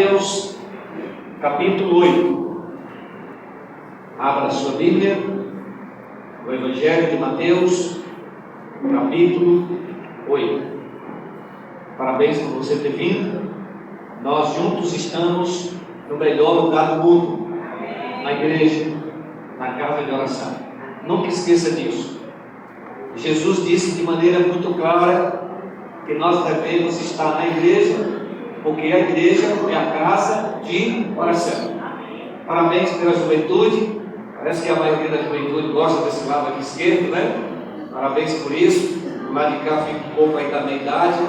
Mateus, capítulo 8. Abra a sua Bíblia, o Evangelho de Mateus, capítulo 8. Parabéns por você ter vindo. Nós juntos estamos no melhor lugar do mundo, na igreja, na casa de oração. Nunca esqueça disso. Jesus disse de maneira muito clara que nós devemos estar na igreja, porque a igreja é a casa de oração. Parabéns pela juventude. Parece que a maioria da juventude gosta desse lado aqui esquerdo, né? Parabéns por isso. O lado de cá fica um pouco aí da meia idade.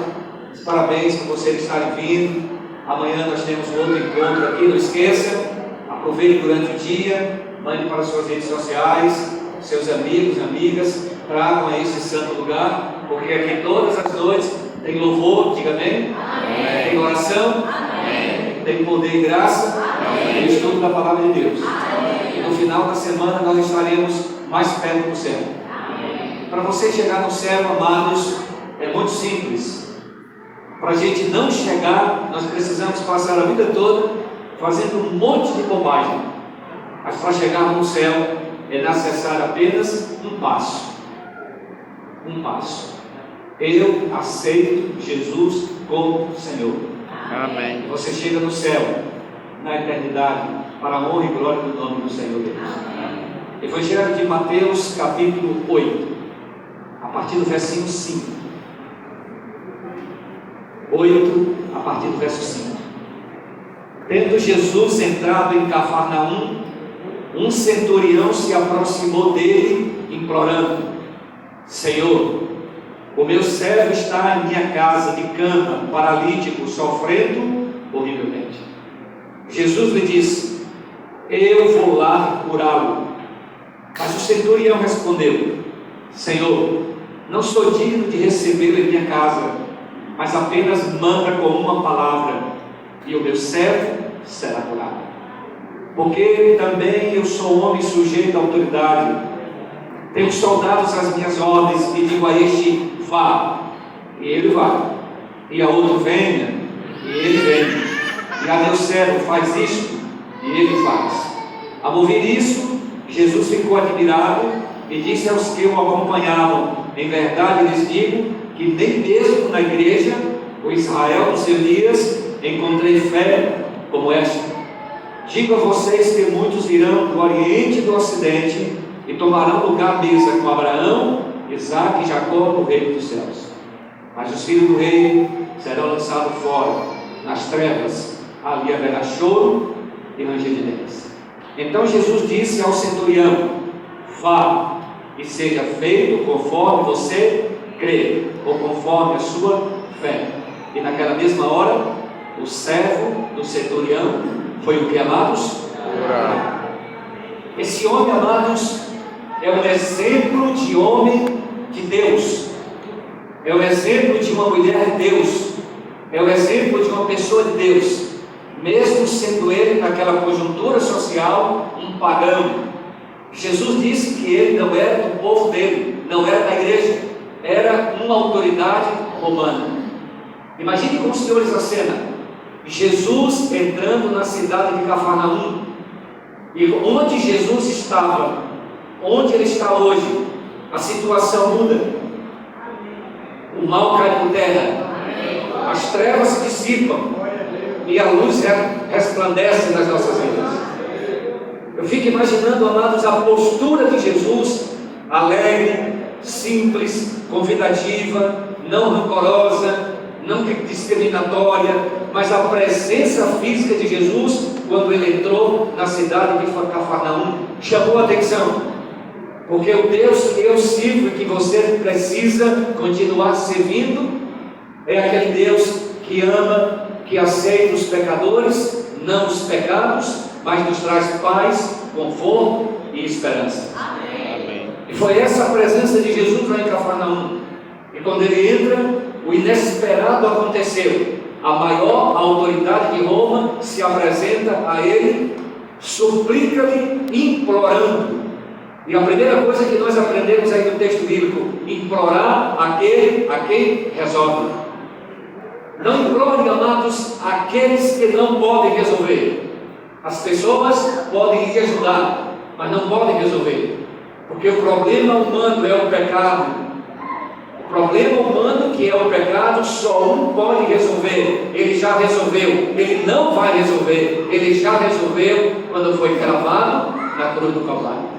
Parabéns por vocês estarem vindo. Amanhã nós temos um outro encontro aqui, não esqueça. Aproveite durante o dia, mande para suas redes sociais, seus amigos, amigas, tragam a esse santo lugar, porque aqui todas as noites tem louvor, diga amém? Amém. Tem oração, amém. Tem poder e graça, tem estudo da palavra de Deus. Amém. E no final da semana nós estaremos mais perto do céu. Para você chegar no céu, amados, é muito simples. Para a gente não chegar, nós precisamos passar a vida toda fazendo um monte de bobagem. Mas para chegar no céu é necessário apenas um passo. Um passo. Eu aceito Jesus como Senhor. Amém. Você chega no céu, na eternidade, para a honra e glória do nome do Senhor Deus. Amém. Evangelho de Mateus, capítulo 8, a partir do versículo 5. 8, a partir do verso 5. Tendo Jesus entrado em Cafarnaum, um centurião se aproximou dele, implorando: Senhor, o meu servo está em minha casa de cama, paralítico, sofrendo horrivelmente. Jesus lhe disse: eu vou lá curá-lo. Mas o centurião respondeu: Senhor, não sou digno de recebê-lo em minha casa, mas apenas manda com uma palavra, e o meu servo será curado. Porque também eu sou homem sujeito à autoridade. Tenho soldados às minhas ordens, e digo a este: vá, e ele vai, e a outro: venha, e ele vem, e a meu servo: faz isto, e ele faz. Ao ouvir isso, Jesus ficou admirado e disse aos que o acompanhavam: em verdade lhes digo que nem mesmo na igreja, o Israel dos seus dias, encontrei fé como esta. Digo a vocês que muitos virão do Oriente e do Ocidente e tomarão lugar à mesa com Abraão, Isaque e Jacó no reino dos céus. Mas os filhos do rei serão lançados fora, nas trevas. Ali haverá choro e ranger de dentes. Então Jesus disse ao centurião: vá, e seja feito conforme você crê, ou conforme a sua fé. E naquela mesma hora, o servo do centurião foi o que, amados? Esse homem, amados, é um exemplo de homem de Deus, é o exemplo de uma mulher de Deus, é o exemplo de uma pessoa de Deus, mesmo sendo ele, naquela conjuntura social, um pagão. Jesus disse que ele não era do povo dele, não era da igreja, era uma autoridade romana. Imagine com os senhores a cena: Jesus entrando na cidade de Cafarnaum, e onde Jesus estava, onde ele está hoje, a situação muda. O mal cai por terra, as trevas se dissipam e a luz resplandece nas nossas vidas. Eu fico imaginando, amados, a postura de Jesus, alegre, simples, convidativa, não rancorosa, não discriminatória, mas a presença física de Jesus, quando ele entrou na cidade de Cafarnaum, chamou a atenção. Porque o Deus que eu sirvo e que você precisa continuar servindo é aquele Deus que ama, que aceita os pecadores, não os pecados, mas nos traz paz, conforto e esperança. Amém. E foi essa a presença de Jesus lá em Cafarnaum. E quando ele entra, o inesperado aconteceu. A maior autoridade de Roma se apresenta a ele, suplica-lhe, implorando. E a primeira coisa que nós aprendemos aí no texto bíblico: implorar aquele a quem resolve. Não implore, amados, aqueles que não podem resolver. As pessoas podem lhe ajudar, mas não podem resolver. Porque o problema humano é o pecado. O problema humano, que é o pecado, só um pode resolver. Ele já resolveu, ele não vai resolver. Ele já resolveu quando foi cravado na cruz do Calvário.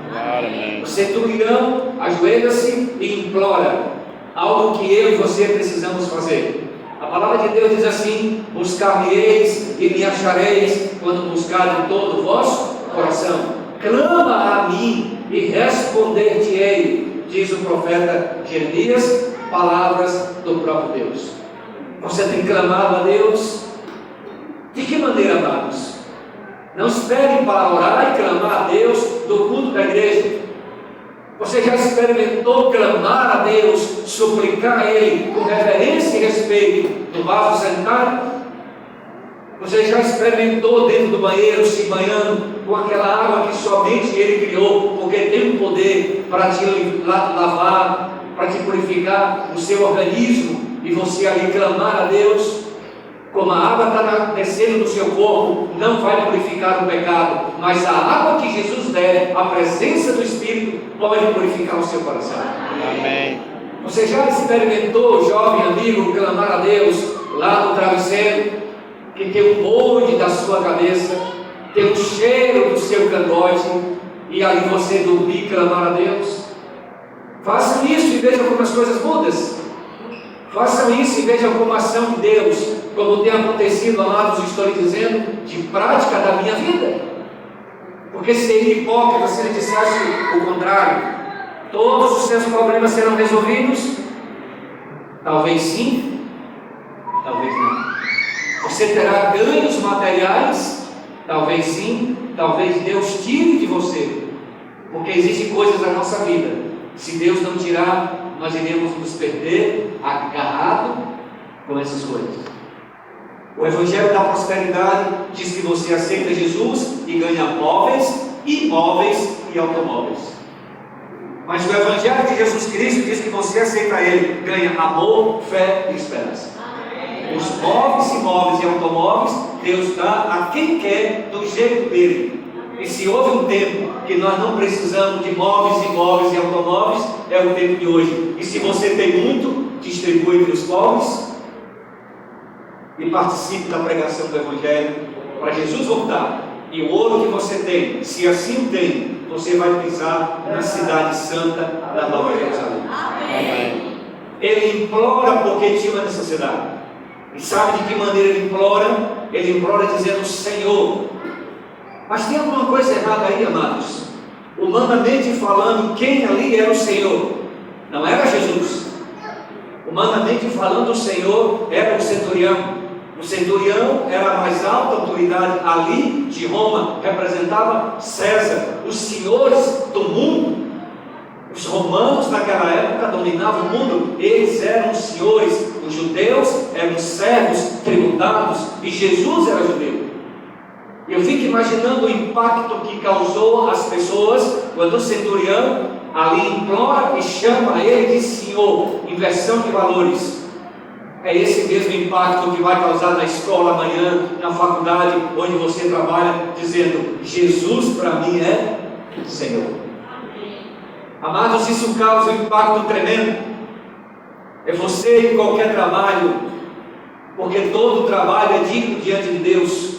O centurião ajoelha-se e implora algo que eu e você precisamos fazer. A palavra de Deus diz assim: buscar-me-eis e me achareis quando buscar de todo o vosso coração. Clama a mim e responder-te-ei, diz o profeta Jeremias, palavras do próprio Deus. Você tem clamado a Deus? De que maneira, amados? Não espere para orar e clamar a Deus do culto da igreja. Você já experimentou clamar a Deus, suplicar a Ele com reverência e respeito no vaso sanitário? Você já experimentou dentro do banheiro, se banhando com aquela água que somente Ele criou, porque tem o poder para te lavar, para te purificar o seu organismo, e você ali clamar a Deus? Como a água está descendo do seu corpo, não vai purificar o pecado, mas a água que Jesus der, a presença do Espírito, pode purificar o seu coração. Amém. Você já experimentou, jovem amigo, clamar a Deus lá no travesseiro, que tem o molde da sua cabeça, tem o cheiro do seu cangote, e aí você dormir e clamar a Deus? Façam isso e vejam como as coisas mudam. Façam isso e vejam como a ação de Deus, como tem acontecido, amados, estou lhe dizendo, de prática da minha vida. Porque seria hipócrita se ele dissesse o contrário. Todos os seus problemas serão resolvidos? Talvez sim, talvez não. Você terá ganhos materiais? Talvez sim, talvez Deus tire de você. Porque existem coisas na nossa vida, se Deus não tirar, nós iremos nos perder agarrado com essas coisas. O Evangelho da Prosperidade diz que você aceita Jesus e ganha móveis, imóveis e automóveis. Mas o Evangelho de Jesus Cristo diz que você aceita Ele, ganha amor, fé e esperança. Os móveis, imóveis e automóveis, Deus dá a quem quer do jeito dele. E se houve um tempo que nós não precisamos de móveis, imóveis e automóveis, é o tempo de hoje. E se você tem muito, distribui entre os pobres e participe da pregação do Evangelho para Jesus voltar. E o ouro que você tem, se assim tem, você vai pisar na cidade santa da Nova Jerusalém. Amém. Ele implora porque tinha uma necessidade. E sabe de que maneira ele implora? Ele implora dizendo: Senhor. Mas tem alguma coisa errada aí, amados? Humanamente falando, quem ali era o Senhor? Não era Jesus. Humanamente falando, o Senhor era o centurião. O centurião era a mais alta autoridade ali de Roma, representava César, os senhores do mundo. Os romanos naquela época dominavam o mundo, eles eram os senhores. Os judeus eram servos tributados e Jesus era judeu. Eu fico imaginando o impacto que causou às pessoas quando o centurião ali implora e chama ele de Senhor. Inversão de valores. É esse mesmo impacto que vai causar na escola amanhã, na faculdade, onde você trabalha, dizendo: Jesus para mim é Senhor. Amados, isso causa um impacto tremendo. É você em qualquer trabalho, porque todo trabalho é digno diante de Deus.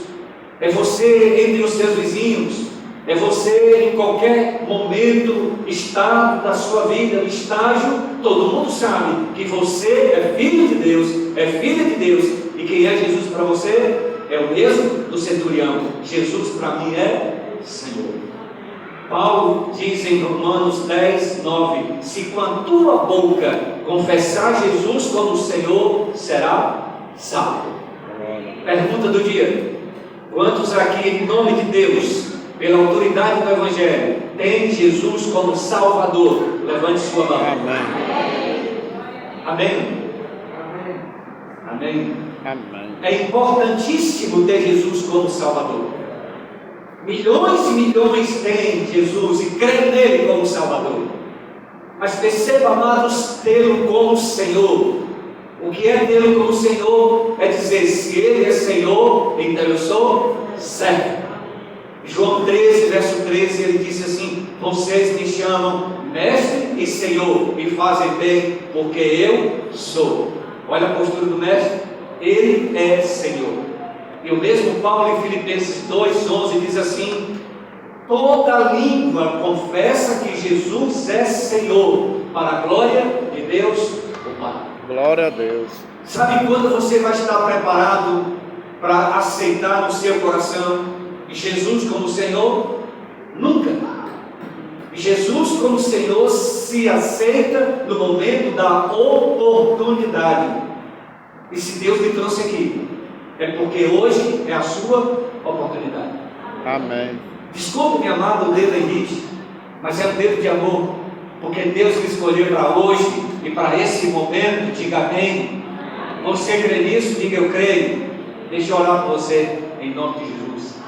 É você entre os seus vizinhos, é você em qualquer momento, estado da sua vida, no estágio, todo mundo sabe que você é filho de Deus, é filha de Deus, e quem é Jesus para você é o mesmo do centurião. Jesus para mim é Senhor. Paulo diz em Romanos 10, 9: se com a tua boca confessar Jesus como Senhor, será salvo. Pergunta do dia: quantos aqui, em nome de Deus, pela autoridade do Evangelho, tem Jesus como Salvador? Levante sua mão. Amém. Amém. Amém. É importantíssimo ter Jesus como Salvador. Milhões e milhões têm Jesus e creem nele como Salvador. Mas perceba, amados, tê-lo como Senhor. O que é tê-lo como Senhor é dizer: se Ele é Senhor, então eu sou servo. João 13, verso 13, ele disse assim: vocês me chamam Mestre e Senhor, e fazem bem, porque eu sou. Olha a postura do Mestre, Ele é Senhor. E o mesmo Paulo em Filipenses 2,11 diz assim: toda língua confessa que Jesus é Senhor, para a glória de Deus o Pai. Glória a Deus. Sabe quando você vai estar preparado para aceitar no seu coração Jesus como Senhor? Nunca. Jesus como Senhor se aceita no momento da oportunidade. E se Deus me trouxe aqui, é porque hoje é a sua oportunidade. Amém. Desculpe, meu amado, o dedo Henrique, mas é um dedo de amor, porque Deus me escolheu para hoje e para esse momento. Diga amém. Você crê nisso? Diga eu creio. Deixa eu orar por você em nome de Jesus.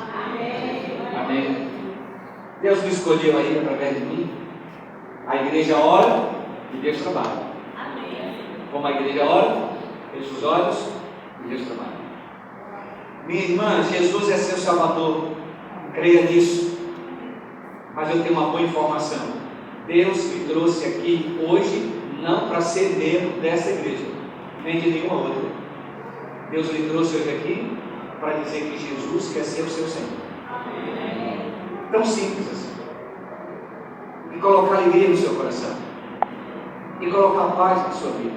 Amém. Deus me escolheu aí através de mim. A igreja ora e Deus trabalha. Como a igreja ora, fecha os olhos e Deus trabalha. Minha irmã, Jesus é seu Salvador. Creia nisso. Mas eu tenho uma boa informação. Deus me trouxe aqui hoje não para ser membro dessa igreja, nem de nenhuma outra. Deus me trouxe hoje aqui para dizer que Jesus quer ser o seu Senhor. Tão simples assim. E colocar alegria no seu coração. E colocar paz na sua vida.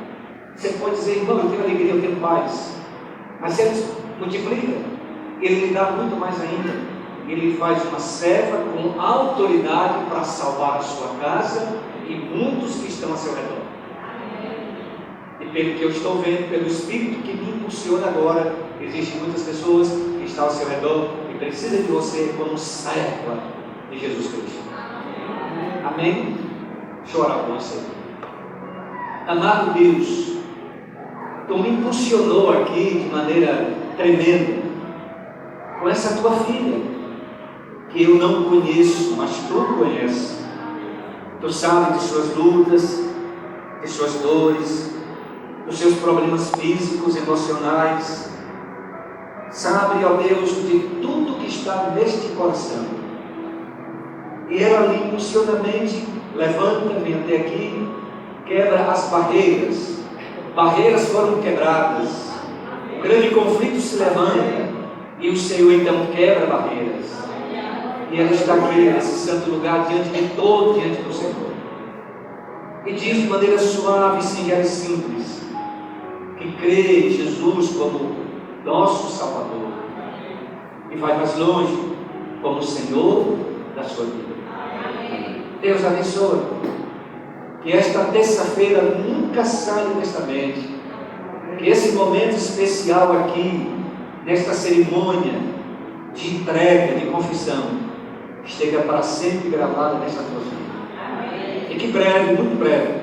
Você pode dizer: irmão, eu tenho alegria, eu tenho paz. Mas se ele multiplica, ele lhe dá muito mais ainda. Ele faz uma serva com autoridade para salvar a sua casa e muitos que estão a seu redor. E pelo que eu estou vendo, pelo Espírito que me impulsiona agora, existem muitas pessoas que estão ao seu redor e precisam de você como serva de Jesus Cristo. Amém? Deixa eu orar por você. Amado Deus, Tu me impulsionou aqui de maneira tremenda com essa Tua filha, que eu não conheço, mas Tu conheces. Tu sabes de suas lutas, de suas dores, dos seus problemas físicos, emocionais. Sabe, ó Deus, de tudo que está neste coração. E ela ali, impulsionamente, levanta, vem até aqui, quebra as barreiras. Barreiras foram quebradas. O grande conflito se levanta. E o Senhor então quebra barreiras. E ela está aqui nesse santo lugar diante de todo, diante do Senhor. E diz de maneira suave, singela e simples, que crê em Jesus como nosso Salvador. E vai mais longe como o Senhor da sua vida. Deus abençoe. Que esta terça-feira nunca saia desta mente. Que esse momento especial aqui, nesta cerimônia de entrega, de confissão, esteja para sempre gravada nesta tua vida. E que breve, muito breve,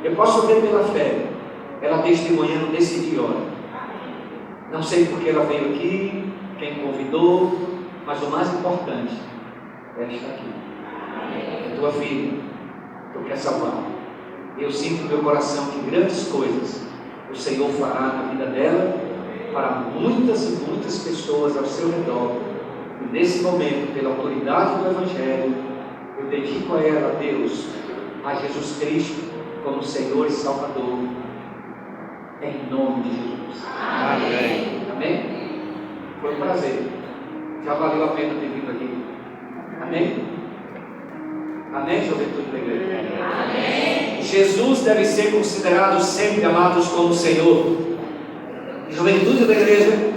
eu posso ver pela fé, ela testemunhando desse dia e hora. Não sei porque ela veio aqui, quem convidou, mas o mais importante é estar aqui. É tua filha, tu quer salvar. Eu sinto no meu coração que grandes coisas o Senhor fará na vida dela, para muitas e muitas pessoas ao seu redor. E nesse momento, pela autoridade do Evangelho, eu dedico a ela, Deus, a Jesus Cristo, como Senhor e Salvador, em nome de Jesus. Amém. Amém? Foi um prazer. Já valeu a pena ter vindo aqui. Amém? Amém, juventude da igreja? Amém. Jesus deve ser considerado sempre, amados, como Senhor. Juventude da igreja,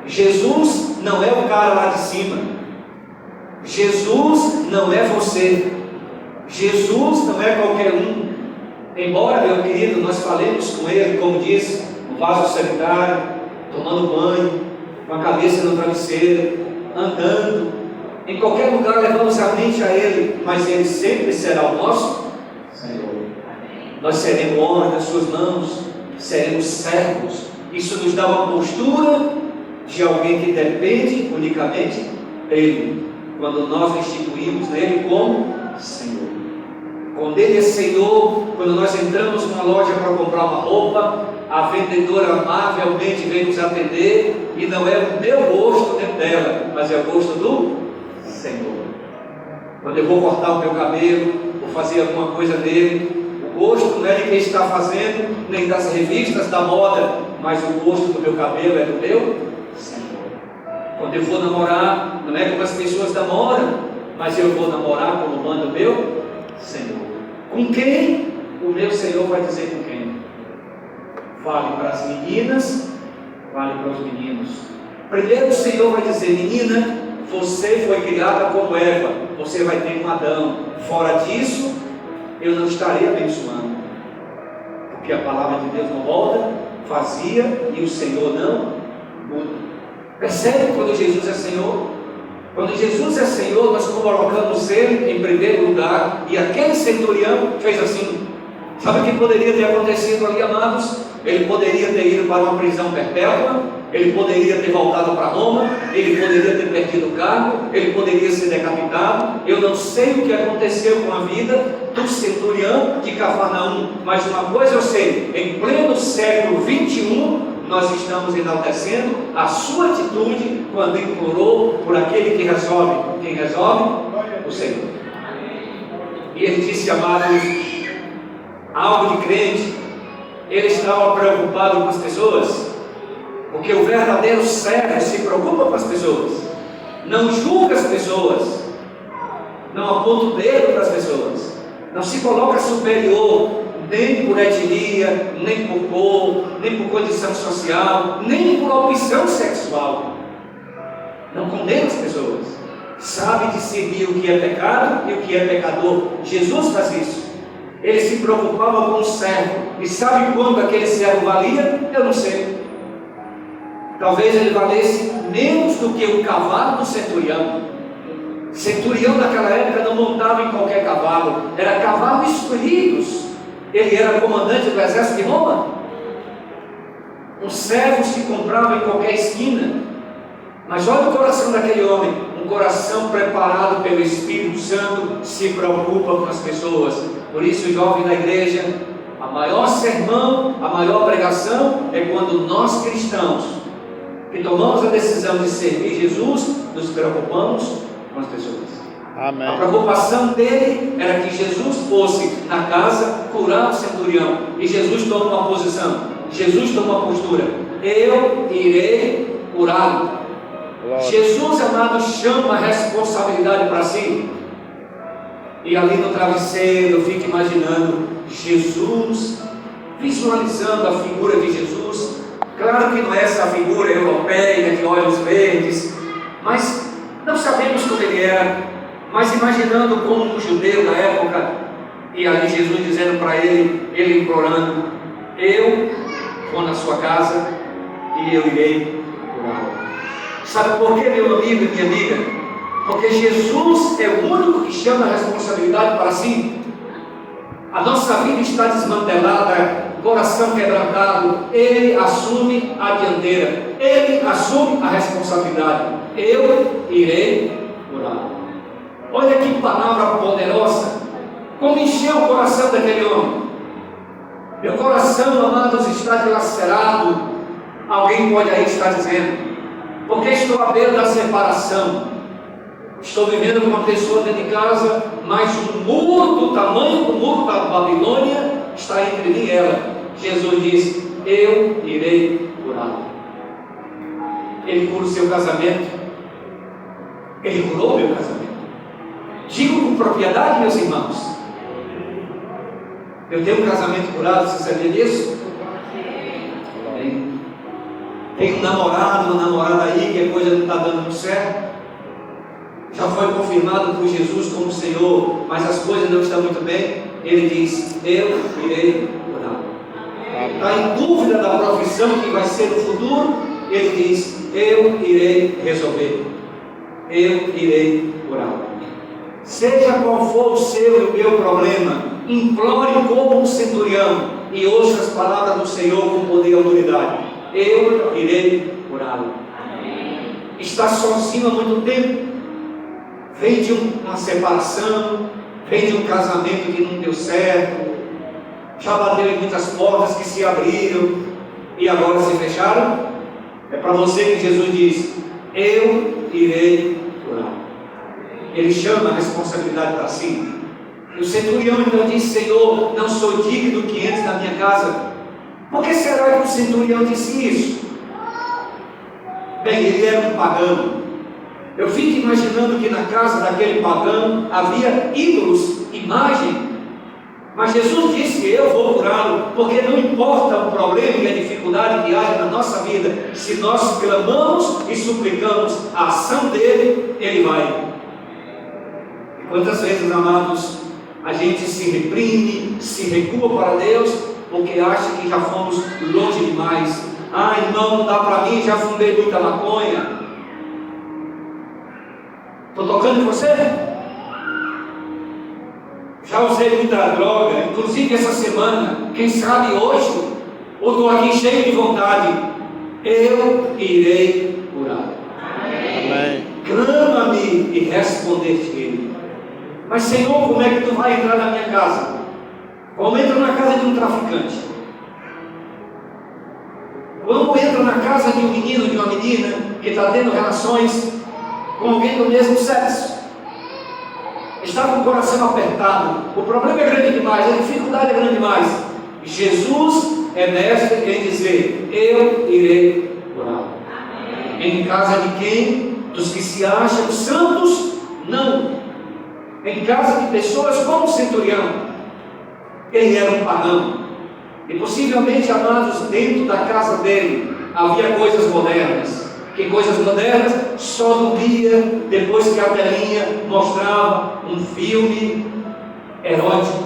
Jesus não é o cara lá de cima. Jesus não é você. Jesus não é qualquer um. Embora, meu querido, nós falemos com Ele, como diz, no vaso sanitário, tomando banho, com a cabeça no travesseiro, andando, em qualquer lugar levamos a mente a Ele, mas Ele sempre será o nosso Senhor. Nós seremos homens das suas mãos, seremos servos. Isso nos dá uma postura de alguém que depende unicamente dEle, quando nós instituímos nele como Senhor. Quando Ele é Senhor, quando nós entramos numa loja para comprar uma roupa, a vendedora amavelmente veio nos atender, e não é o meu gosto dentro dela, mas é o gosto do Senhor. Quando eu vou cortar o meu cabelo, ou fazer alguma coisa nele, o gosto não é de quem está fazendo, nem das revistas da moda, mas o gosto do meu cabelo é do meu Senhor. Quando eu vou namorar, não é como as pessoas namoram, mas eu vou namorar como manda o meu Senhor. Com quem? O meu Senhor vai dizer com quem. Vale para as meninas, vale para os meninos. Primeiro o Senhor vai dizer: menina, você foi criada como Eva, você vai ter um Adão. Fora disso, eu não estarei abençoando, porque a palavra de Deus não volta vazia e o Senhor não muda. Percebe quando Jesus é Senhor? Quando Jesus é Senhor, nós colocamos Ele em primeiro lugar, e aquele centurião fez assim. Sabe o que poderia ter acontecido ali, amados? Ele poderia ter ido para uma prisão perpétua, ele poderia ter voltado para Roma, ele poderia ter perdido o cargo, ele poderia ser decapitado. Eu não sei o que aconteceu com a vida do centurião de Cafarnaum, mas uma coisa eu sei: em pleno século 21, nós estamos enaltecendo a sua atitude quando implorou por aquele que resolve. Quem resolve? O Senhor. E ele disse, amados, algo de crente. Ele estava preocupado com as pessoas, porque o verdadeiro servo se preocupa com as pessoas, não julga as pessoas, não aponta o dedo para as pessoas, não se coloca superior, nem por etnia, nem por cor, nem por condição social, nem por opção sexual. Não condena as pessoas, sabe discernir o que é pecado e o que é pecador. Jesus faz isso. Ele se preocupava com o servo, e sabe quanto aquele servo valia? Eu não sei. Talvez ele valesse menos do que o cavalo do centurião. Centurião naquela época não montava em qualquer cavalo, era cavalos escolhidos. Ele era comandante do exército de Roma. Um servo se comprava em qualquer esquina. Mas olha o coração daquele homem, um coração preparado pelo Espírito Santo, se preocupa com as pessoas. Por isso, jovem da igreja, a maior sermão, a maior pregação é quando nós cristãos, que tomamos a decisão de servir Jesus, nos preocupamos com as pessoas. Amém. A preocupação dele era que Jesus fosse na casa curar o centurião, e Jesus toma uma posição, Jesus toma uma postura: eu irei curá-lo. Jesus, amado, chama a responsabilidade para si. E ali no travesseiro eu fico imaginando Jesus, visualizando a figura de Jesus. Claro que não é essa figura europeia de olhos verdes, mas não sabemos como ele era, mas imaginando como um judeu da época. E ali Jesus dizendo para ele, ele implorando: eu vou na sua casa e eu irei curá-lo. Sabe por quê, meu amigo e minha amiga? Porque Jesus é o único que chama a responsabilidade para si. A nossa vida está desmantelada, coração quebrantado. Ele assume a dianteira, ele assume a responsabilidade. Eu irei curá-lo. Olha que palavra poderosa, como encheu o coração daquele homem. Meu coração, amados, está dilacerado. Alguém pode aí estar dizendo: porque estou à beira da separação, estou vivendo com uma pessoa dentro de casa, mas um muro do tamanho do muro da Babilônia está entre mim e ela. Jesus disse: eu irei curá-lo. Ele cura o seu casamento, ele curou o meu casamento. Digo com propriedade, meus irmãos, eu tenho um casamento curado. Você sabia disso? Tem um namorado, uma namorada aí que a coisa não está dando muito certo, já foi confirmado por Jesus como Senhor, mas as coisas não estão muito bem. Ele diz: eu irei curá-lo. Está em dúvida da profissão que vai ser no futuro, ele diz: eu irei resolver, eu irei curá-lo. Seja qual for o seu e o meu problema, implore como um centurião e ouça as palavras do Senhor com poder e autoridade: eu irei curá-lo. Está sozinho há muito tempo, vem de uma separação, vem de um casamento que não deu certo, já bateu em muitas portas que se abriram, e agora se fecharam? É para você que Jesus diz: eu irei curar. Ele chama a responsabilidade para si. E o centurião então disse: Senhor, não sou digno que entres na minha casa. Por que será que o centurião disse isso? Bem, ele era um pagão. Eu fico imaginando que na casa daquele pagão havia ídolos, imagem. Mas Jesus disse: eu vou curá-lo, porque não importa o problema e a dificuldade que haja na nossa vida, se nós clamamos e suplicamos a ação dele, ele vai. E quantas vezes, amados, a gente se reprime, se recua para Deus, porque acha que já fomos longe demais. Ah, irmão, não dá para mim, já fumei muita maconha. Estou tocando em você? Já usei muita droga, inclusive essa semana. Quem sabe hoje, ou estou aqui cheio de vontade, eu irei curar. Amém. Clama-me e responder-te-ei. Mas Senhor, como é que tu vai entrar na minha casa? Como entra na casa de um traficante? Como entra na casa de um menino, de uma menina que está tendo relações com alguém do mesmo sexo? Está com o coração apertado, o problema é grande demais, a dificuldade é grande demais. Jesus é mestre em dizer: eu irei curar. Em casa de quem? Dos que se acham santos? Não. Em casa de pessoas como o centurião. Ele era um pagão, e possivelmente, amados, dentro da casa dele havia coisas modernas. Que coisas modernas? Só dormia depois que a telinha mostrava um filme erótico.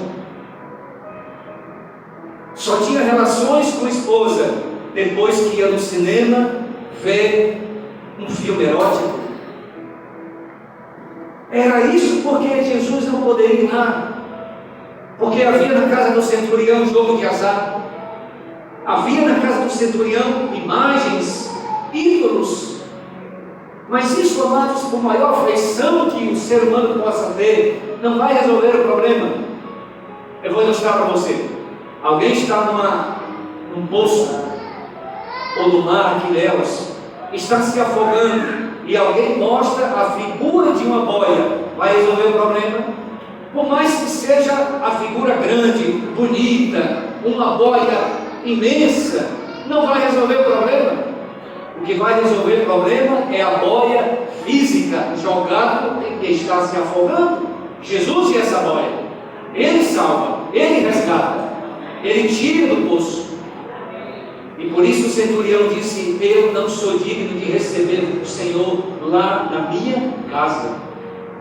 Só tinha relações com a esposa depois que ia no cinema ver um filme erótico. Era isso porque Jesus não poderia ir lá. Porque havia na casa do centurião jogo de azar. Havia na casa do centurião imagens, ídolos. Mas isso, amados, por maior afeição que o ser humano possa ter, não vai resolver o problema. Eu vou ilustrar para você. Alguém está num poço ou no mar aqui, Léus, está se afogando, e alguém mostra a figura de uma boia. Vai resolver o problema? Por mais que seja a figura grande, bonita, uma boia imensa, não vai resolver o problema. O que vai resolver o problema é a boia física jogada em que está se afogando. Jesus é essa boia. Ele salva, Ele resgata, Ele tira do poço. E por isso o centurião disse: eu não sou digno de receber o Senhor lá na minha casa.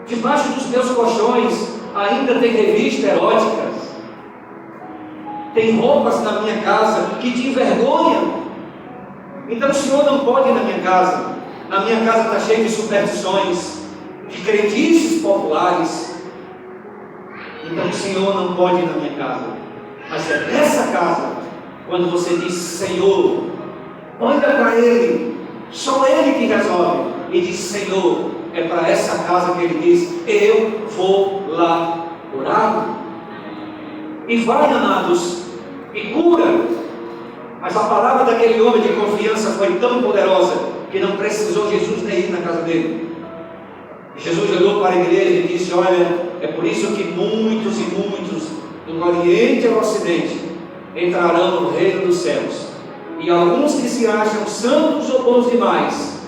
Debaixo dos meus colchões ainda tem revistas eróticas, tem roupas na minha casa que te envergonham. Então o Senhor não pode ir na minha casa. Na minha casa está cheio de superstições, de crendices populares. Então o Senhor não pode ir na minha casa. Mas é nessa casa, quando você diz: Senhor, olha para Ele, só Ele que resolve, e diz: Senhor, é para essa casa que Ele diz: eu vou lá curá-lo. E vai, amados, e cura. Mas a palavra daquele homem de confiança foi tão poderosa que não precisou Jesus nem ir na casa dele. Jesus olhou para a igreja e disse: olha, é por isso que muitos e muitos do Oriente ao Ocidente entrarão no reino dos céus, e alguns que se acham santos ou bons demais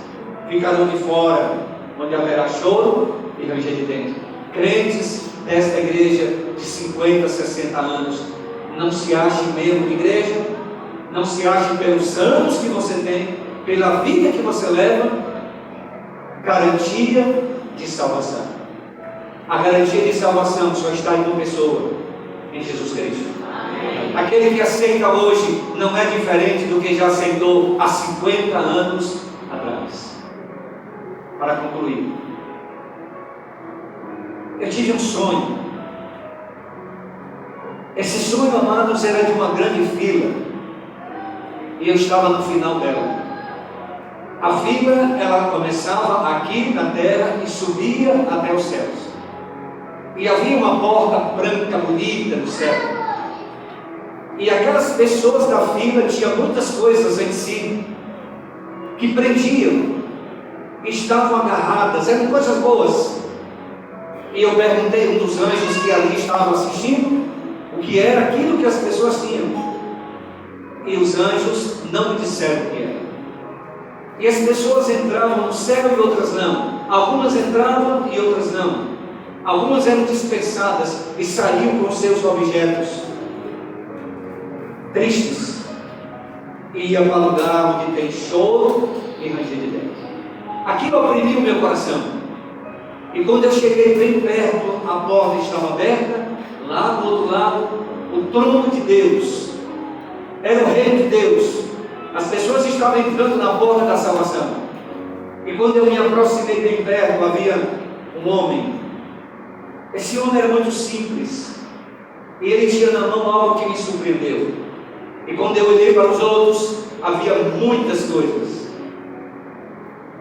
ficarão de fora, onde haverá choro e ranger de dentro. Crentes desta igreja de 50, 60 anos, não se achem membro de igreja, não se achem pelos santos que você tem, pela vida que você leva, garantia de salvação. A garantia de salvação só está em uma pessoa, em Jesus Cristo. Aquele que aceita hoje não é diferente do que já aceitou há 50 anos atrás. Para concluir, eu tive um sonho. Esse sonho, amados, era de uma grande fila, e eu estava no final dela. A fila, ela começava aqui na terra e subia até os céus, e havia uma porta branca bonita no céu. E aquelas pessoas da fila tinham muitas coisas em si que prendiam, estavam agarradas, eram coisas boas. E eu perguntei a um dos anjos que ali estavam assistindo o que era aquilo que as pessoas tinham. E os anjos não me disseram o que era. E as pessoas entravam no céu e outras não. Algumas entravam e outras não. Algumas eram dispersadas e saíam com seus objetos tristes. E iam para o lugar onde tem choro e ranger de dentes. Aquilo oprimiu o meu coração. E quando eu cheguei bem perto, a porta estava aberta. Lá do outro lado, o trono de Deus. Era o reino de Deus. As pessoas estavam entrando na porta da salvação. E quando eu me aproximei bem perto, havia um homem. Esse homem era muito simples. E ele tinha na mão algo que me surpreendeu. E quando eu olhei para os outros, havia muitas coisas.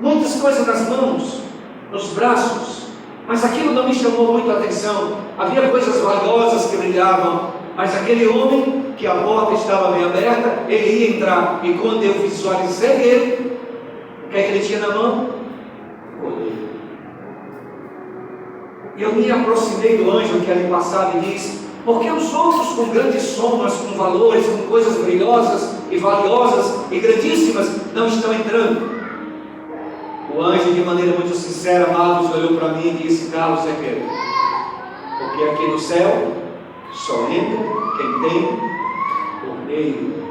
Muitas coisas nas mãos, nos braços. Mas aquilo não me chamou muito a atenção. Havia coisas valiosas que brilhavam. Mas aquele homem, que a porta estava bem aberta, ele ia entrar. E quando eu visualizei ele, o que é que ele tinha na mão? Poder. E eu me aproximei do anjo que ali passava e disse: por que os outros com grandes somas, com valores, com coisas brilhosas e valiosas e grandíssimas, não estão entrando? O anjo, de maneira muito sincera, amados, olhou para mim e disse: Carlos, é que porque aqui no céu só entra quem tem poder.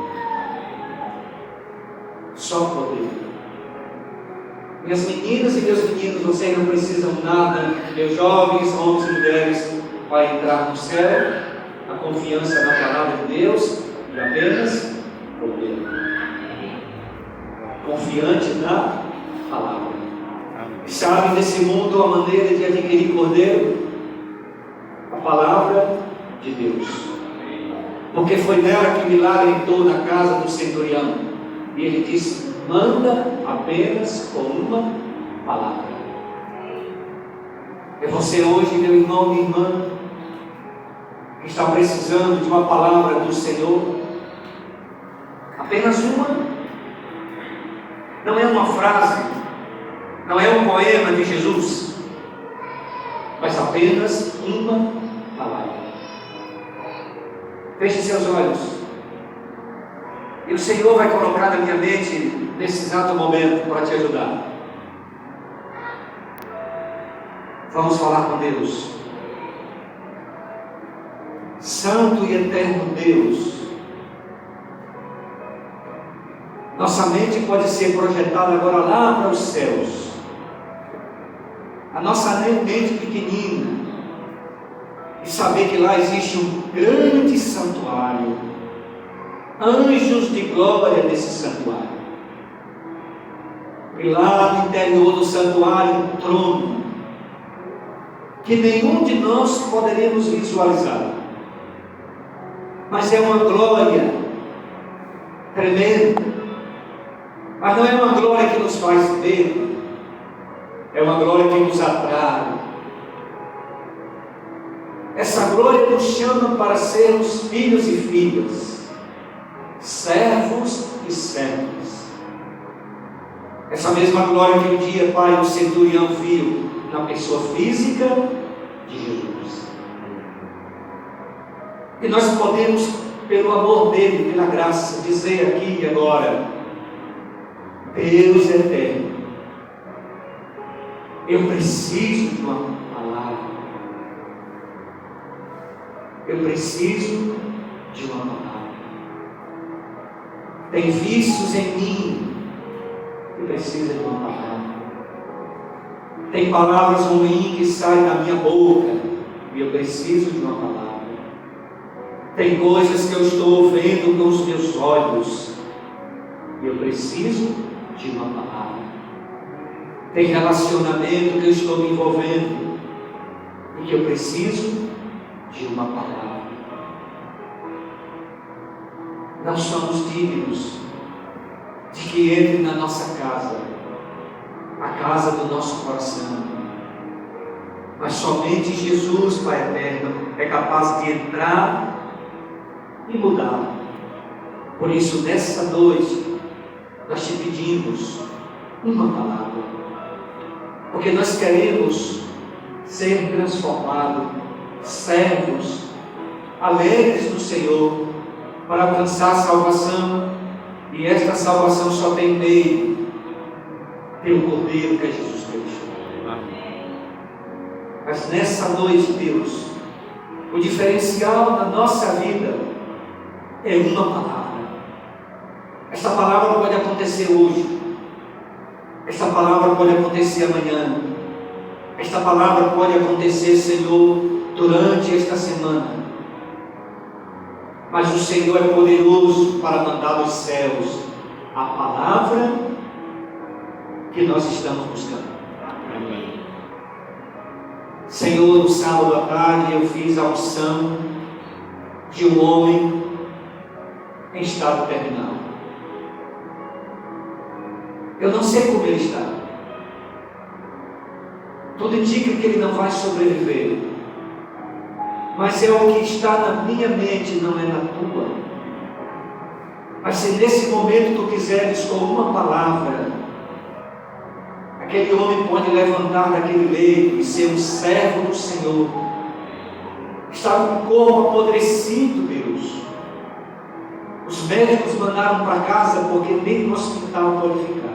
Só poder. Minhas meninas e meus meninos, vocês não precisam nada, meus jovens, homens e mulheres, para entrar no céu. A confiança na palavra de Deus e apenas poder. Confiante na palavra. Sabe, nesse mundo, a maneira de adquirir cordeiro? A palavra de Deus. Porque foi nela que milagre entrou na casa do centurião. E ele disse: manda apenas com uma palavra. É você hoje, meu irmão, minha irmã, que está precisando de uma palavra do Senhor. Apenas uma. Não é uma frase, não é um poema de Jesus, mas apenas uma palavra. Feche seus olhos. E o Senhor vai colocar na minha mente, nesse exato momento, para te ajudar. Vamos falar com Deus. Santo e eterno Deus, nossa mente pode ser projetada agora lá para os céus. A nossa mente pequenina, e saber que lá existe um grande santuário, anjos de glória nesse santuário, e lá no interior do santuário um trono, que nenhum de nós poderemos visualizar, mas é uma glória tremenda. Mas não é uma glória que nos faz ver, é uma glória que nos atrai. Essa glória nos chama para sermos filhos e filhas, servos e servas. Essa mesma glória que um dia, Pai, o centurião viu na pessoa física de Jesus. E nós podemos, pelo amor dele, pela graça, dizer aqui e agora: Deus eterno, eu preciso de uma palavra. Eu preciso de uma palavra. Tem vícios em mim que precisa de uma palavra. Tem palavras ruins que saem da minha boca e eu preciso de uma palavra. Tem coisas que eu estou vendo com os meus olhos e eu preciso de uma palavra. Tem relacionamento que eu estou me envolvendo e que eu preciso de uma palavra. Não somos dignos de que entre na nossa casa, a casa do nosso coração, mas somente Jesus, Pai eterno, é capaz de entrar e mudá-lo. Por isso, nessa noite, nós te pedimos uma palavra, porque nós queremos ser transformados, servos, alegres do Senhor, para alcançar a salvação, e esta salvação só tem meio pelo Cordeiro que é Jesus Cristo. Mas nessa noite, Deus, o diferencial da nossa vida é uma palavra. Esta palavra pode acontecer hoje, esta palavra pode acontecer amanhã, esta palavra pode acontecer, Senhor, durante esta semana. Mas o Senhor é poderoso para mandar dos céus a palavra que nós estamos buscando. Amém. Senhor, no sábado à tarde eu fiz a unção de um homem em estado terminal. Eu não sei como ele está. Tudo indica que ele não vai sobreviver. Mas é o que está na minha mente, não é na tua. Mas se nesse momento tu quiseres com uma palavra, aquele homem pode levantar daquele leito e ser um servo do Senhor. Está com o corpo apodrecido, Deus. Os médicos mandaram para casa porque nem no hospital pode ficar.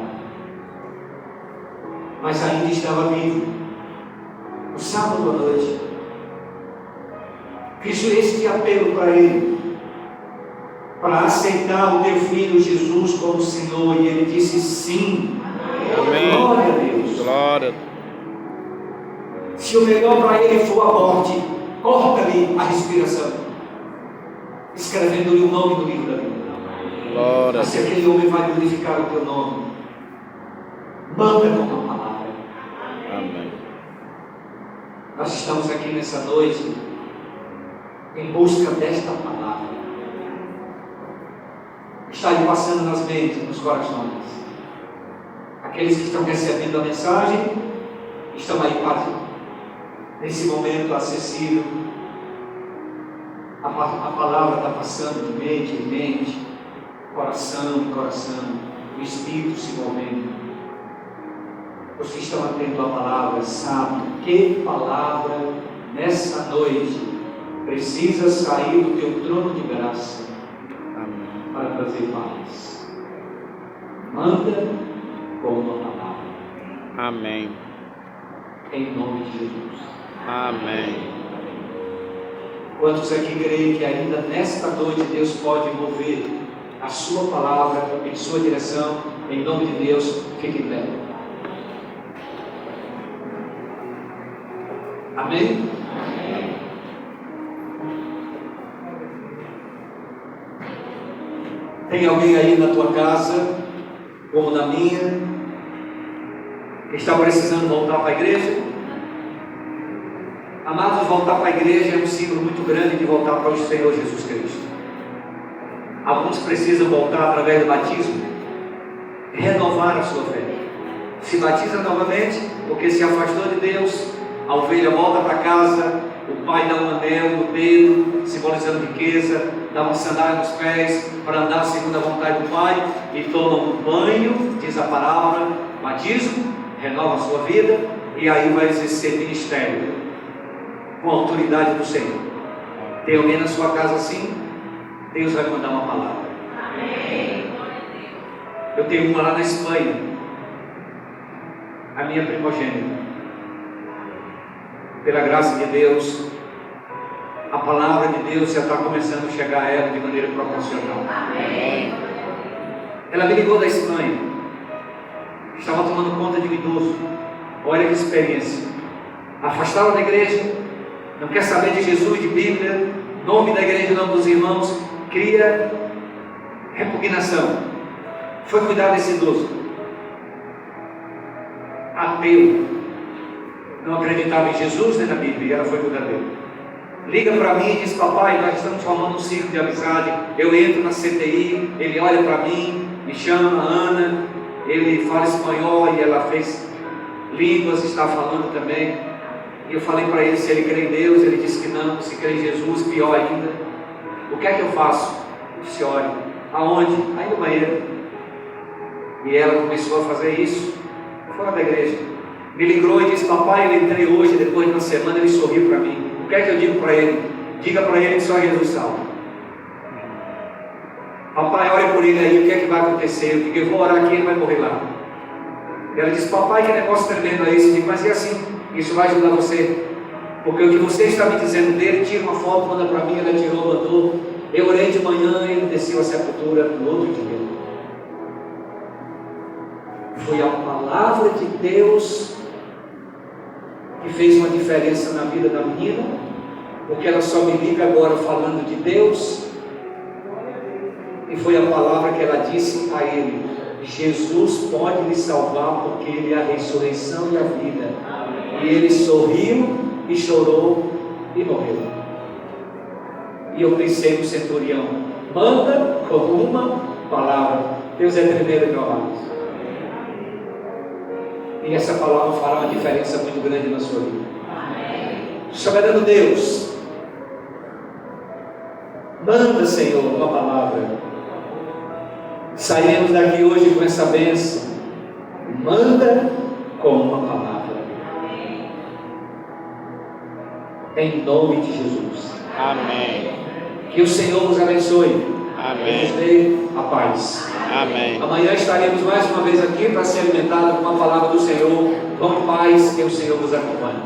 Mas ainda estava vivo. No sábado à noite, fiz este apelo para ele, para aceitar o teu filho Jesus como Senhor, e ele disse sim. Amém. Glória a Deus. Glória. Se o melhor para ele for a morte, corta-lhe a respiração, escrevendo-lhe o nome do livro da vida. Glória. Mas se aquele homem vai glorificar o teu nome, manda com uma palavra. Amém. Nós estamos aqui nessa noite em busca desta palavra. Está aí passando nas mentes, nos corações. Aqueles que estão recebendo a mensagem estão aí nesse momento acessível. A palavra está passando de mente em mente, coração em coração, o Espírito se movendo. Os que estão atento à palavra sabem que palavra nessa noite precisa sair do teu trono de graça. Amém. Para trazer paz. Manda com uma palavra. Amém. Em nome de Jesus. Amém. Quantos aqui creem que ainda nesta noite Deus pode mover a sua palavra em sua direção? Em nome de Deus, fique em pé. Amém? Tem alguém aí na tua casa, como na minha, que está precisando voltar para a igreja? Amados, voltar para a igreja é um símbolo muito grande de voltar para o Senhor Jesus Cristo. Alguns precisam voltar através do batismo, renovar a sua fé. Se batiza novamente, porque se afastou de Deus, a ovelha volta para casa, o pai dá um anel no dedo, simbolizando riqueza, dá uma sandália nos pés, para andar segundo a vontade do Pai, e toma um banho, diz a palavra, batismo, renova a sua vida, e aí vai exercer ministério, com a autoridade do Senhor. Tem alguém na sua casa assim? Deus vai mandar uma palavra. Eu tenho uma lá na Espanha, a minha primogênita. Pela graça de Deus, a palavra de Deus já está começando a chegar a ela de maneira proporcional. Amém. Ela me ligou da Espanha, estava tomando conta de um idoso. Olha que experiência. Afastada da igreja, não quer saber de Jesus, de Bíblia, nome da igreja, nome dos irmãos, cria repugnação. Foi cuidar desse idoso, ateu, não acreditava em Jesus nem na Bíblia, e ela foi cuidar dele. Liga para mim e diz: papai, nós estamos formando um ciclo de amizade. Eu entro na CTI, ele olha para mim, me chama Ana, ele fala espanhol e ela fez línguas, está falando também. E eu falei para ele se ele crê em Deus, ele disse que não, se crê em Jesus, pior ainda. O que é que eu faço? Eu disse: ore. Aonde? Aí no banheiro. E ela começou a fazer isso fora da igreja. Me livrou e disse: papai, eu entrei hoje, depois de uma semana ele sorriu para mim. O que é que eu digo para ele? Diga para ele que só Jesus salva. Papai, ore por ele aí, o que é que vai acontecer? Eu digo: eu vou orar aqui, ele vai morrer lá. Ela disse: papai, que negócio tremendo é esse? Eu digo: mas e assim? Isso vai ajudar você? Porque o que você está me dizendo dele, tira uma foto, manda para mim. Ela tirou, mandou. Eu orei de manhã e ele desceu a sepultura no outro dia. Foi a palavra de Deus que fez uma diferença na vida da menina, porque ela só me liga agora falando de Deus. E foi a palavra que ela disse a ele: Jesus pode lhe salvar, porque ele é a ressurreição e a vida. E ele sorriu e chorou e morreu. E eu pensei no centurião: manda com uma palavra. Deus é tremendo, meu amado. E essa palavra fará uma diferença muito grande na sua vida. Soberano Deus, manda, Senhor, uma palavra. Sairemos daqui hoje com essa bênção. Manda com uma palavra. Em nome de Jesus. Amém. Que o Senhor vos abençoe. Amém. E nos dê a paz. Amém. Amanhã estaremos mais uma vez aqui para ser alimentado com a palavra do Senhor. Vão em paz, que o Senhor vos acompanhe.